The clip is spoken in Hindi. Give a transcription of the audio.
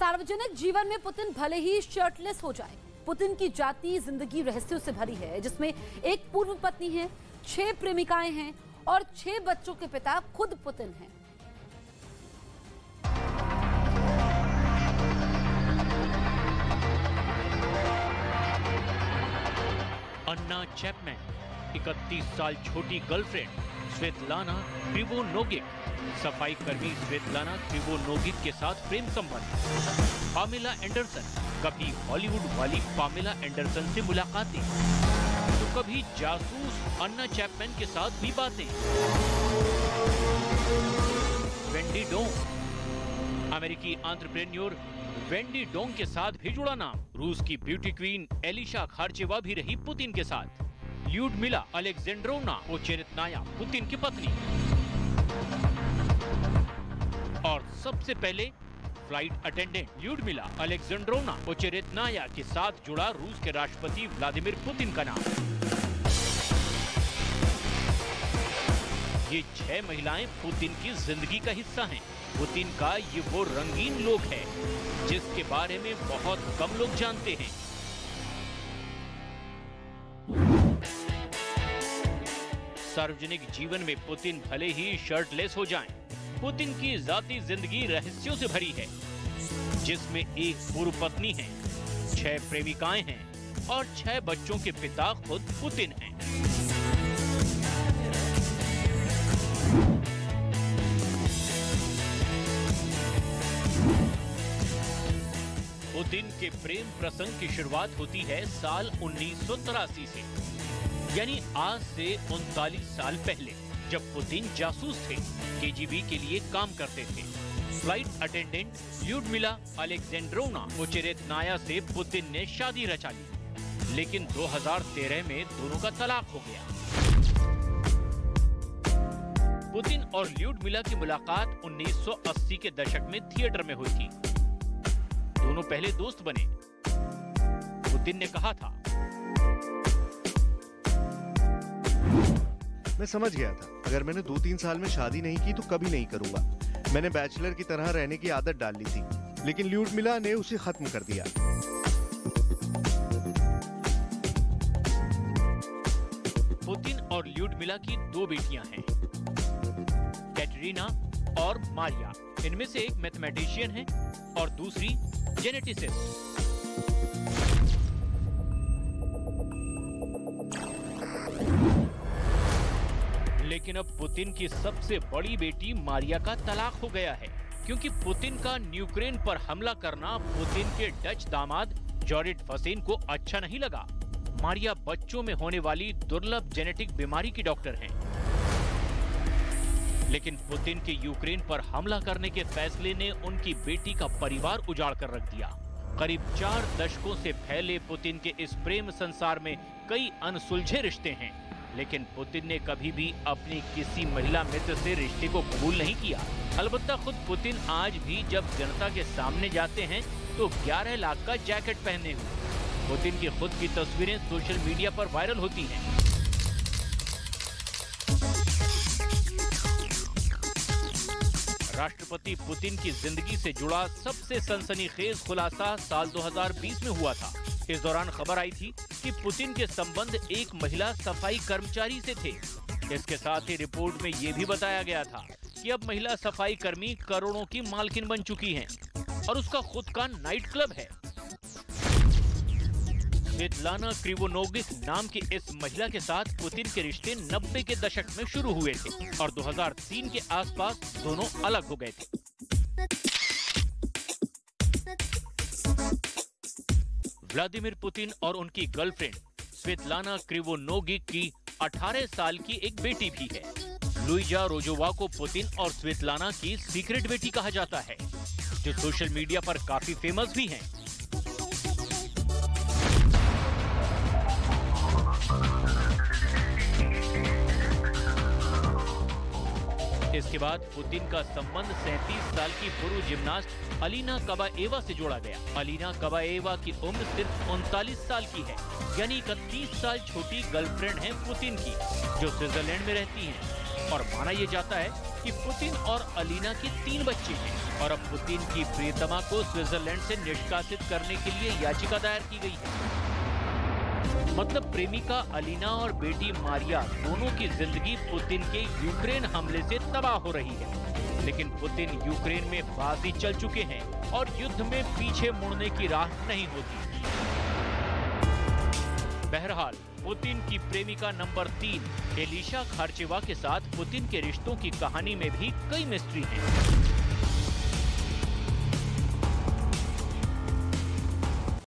सार्वजनिक जीवन में पुतिन भले ही शर्टलेस हो जाए, पुतिन की जाति जिंदगी रहस्यों से भरी है, जिसमें एक पूर्व पत्नी है, 6 प्रेमिकाएं हैं और 6 बच्चों के पिता खुद पुतिन हैं। अन्ना चैपमैन, 31 साल छोटी गर्लफ्रेंड स्वेतलाना क्रिवोनोगिक, सफाई कर्मी स्वेतलाना क्रिवोनोगिक के साथ प्रेम संबंध। पामेला एंडरसन, कभी हॉलीवुड वाली पामेला एंडरसन से मुलाकातें, तो कभी जासूस अन्ना चैपमैन के साथ भी बातें। वेंडी डोंग, अमेरिकी एंटरप्रेन्योर वेंडी डोंग के साथ भी जुड़ा नाम। रूस की ब्यूटी क्वीन एलिशा खार्चेवा भी रही पुतिन के साथ। ल्यूडमिला अलेक्जेंड्रोवना ओचेरेतनाया, पुतिन की पत्नी। और सबसे पहले फ्लाइट अटेंडेंट ल्यूडमिला अलेक्जेंड्रोवना ओचेरेतनाया के साथ जुड़ा रूस के राष्ट्रपति व्लादिमीर पुतिन का नाम। ये 6 महिलाएं पुतिन की जिंदगी का हिस्सा हैं। पुतिन का ये वो रंगीन लोक है जिसके बारे में बहुत कम लोग जानते हैं। सार्वजनिक जीवन में पुतिन भले ही शर्टलेस हो जाएं, पुतिन की जाती जिंदगी रहस्यों से भरी है, जिसमें एक पूर्व पत्नी है, 6 प्रेमिकाएं हैं और 6 बच्चों के पिता खुद पुतिन हैं। पुतिन के प्रेम प्रसंग की शुरुआत होती है साल 1983 से, यानी आज से 39 साल पहले, जब पुतिन जासूस थे, केजीबी के लिए काम करते थे। फ्लाइट अटेंडेंट ल्यूडमिला अलेक्जेंड्रोवना ओचेरेतनाया से पुतिन ने शादी रचा ली, लेकिन 2013 में दोनों का तलाक हो गया। पुतिन और ल्यूडमिला की मुलाकात 1980 के दशक में थिएटर में हुई थी। दोनों पहले दोस्त बने। पुतिन ने कहा था, मैं समझ गया था अगर मैंने 2-3 साल में शादी नहीं की तो कभी नहीं करूंगा। मैंने बैचलर की तरह रहने की आदत डाल ली थी, लेकिन ल्यूडमिला ने उसे खत्म कर दिया। पुतिन और ल्यूडमिला की 2 बेटियां हैं, कैटरीना और मारिया। इनमें से एक मैथमेटिशियन है और दूसरी जेनेटिसिस्ट। लेकिन अब पुतिन की सबसे बड़ी बेटी मारिया का तलाक हो गया है, क्योंकि पुतिन का यूक्रेन पर हमला करना पुतिन के डच दामाद जॉरिट फसेन को अच्छा नहीं लगा। मारिया बच्चों में होने वाली दुर्लभ जेनेटिक बीमारी की डॉक्टर हैं। लेकिन पुतिन के यूक्रेन पर हमला करने के फैसले ने उनकी बेटी का परिवार उजाड़ कर रख दिया। करीब 4 दशकों से फैले पुतिन के इस प्रेम संसार में कई अनसुलझे रिश्ते हैं, लेकिन पुतिन ने कभी भी अपनी किसी महिला मित्र से रिश्ते को कबूल नहीं किया। अलबत्ता खुद पुतिन आज भी जब जनता के सामने जाते हैं तो 11 लाख का जैकेट पहने हुए। पुतिन की खुद की तस्वीरें सोशल मीडिया पर वायरल होती हैं। राष्ट्रपति पुतिन की जिंदगी से जुड़ा सबसे सनसनीखेज खुलासा साल 2020 में हुआ था। इस दौरान खबर आई थी कि पुतिन के संबंध एक महिला सफाई कर्मचारी से थे। इसके साथ ही रिपोर्ट में ये भी बताया गया था कि अब महिला सफाई कर्मी करोड़ों की मालकिन बन चुकी हैं और उसका खुद का नाइट क्लब है। स्वेतलाना क्रिवोनोगिक नाम की इस महिला के साथ पुतिन के रिश्ते 90 के दशक में शुरू हुए थे और 2003 के आसपास दोनों अलग हो गए थे। व्लादिमीर पुतिन और उनकी गर्लफ्रेंड स्वेतलाना क्रिवोनोगिक की 18 साल की एक बेटी भी है। लुइजा रोजोवा को पुतिन और स्वेतलाना की सीक्रेट बेटी कहा जाता है, जो सोशल मीडिया पर काफी फेमस भी हैं। इसके बाद पुतिन का संबंध 37 साल की पूर्व जिम्नास्ट अलीना कबाएवा से जोड़ा गया। अलीना कबाएवा की उम्र सिर्फ 39 साल की है, यानी 31 साल छोटी गर्लफ्रेंड है पुतिन की, जो स्विट्जरलैंड में रहती हैं। और माना यह जाता है जबकि पुतिन और अलीना के 3 बच्चे हैं और अब पुतिन की प्रियतमा को स्विट्जरलैंड से निष्कासित करने के लिए याचिका दायर की गई है। मतलब प्रेमिका अलीना और बेटी मारिया दोनों की जिंदगी पुतिन के यूक्रेन हमले से तबाह हो रही है। लेकिन पुतिन यूक्रेन में बाजी चल चुके हैं और युद्ध में पीछे मुड़ने की राह नहीं होती। बहरहाल पुतिन की प्रेमिका नंबर 3 एलिशा खार्चेवा के साथ पुतिन के रिश्तों की कहानी में भी कई मिस्ट्री हैं।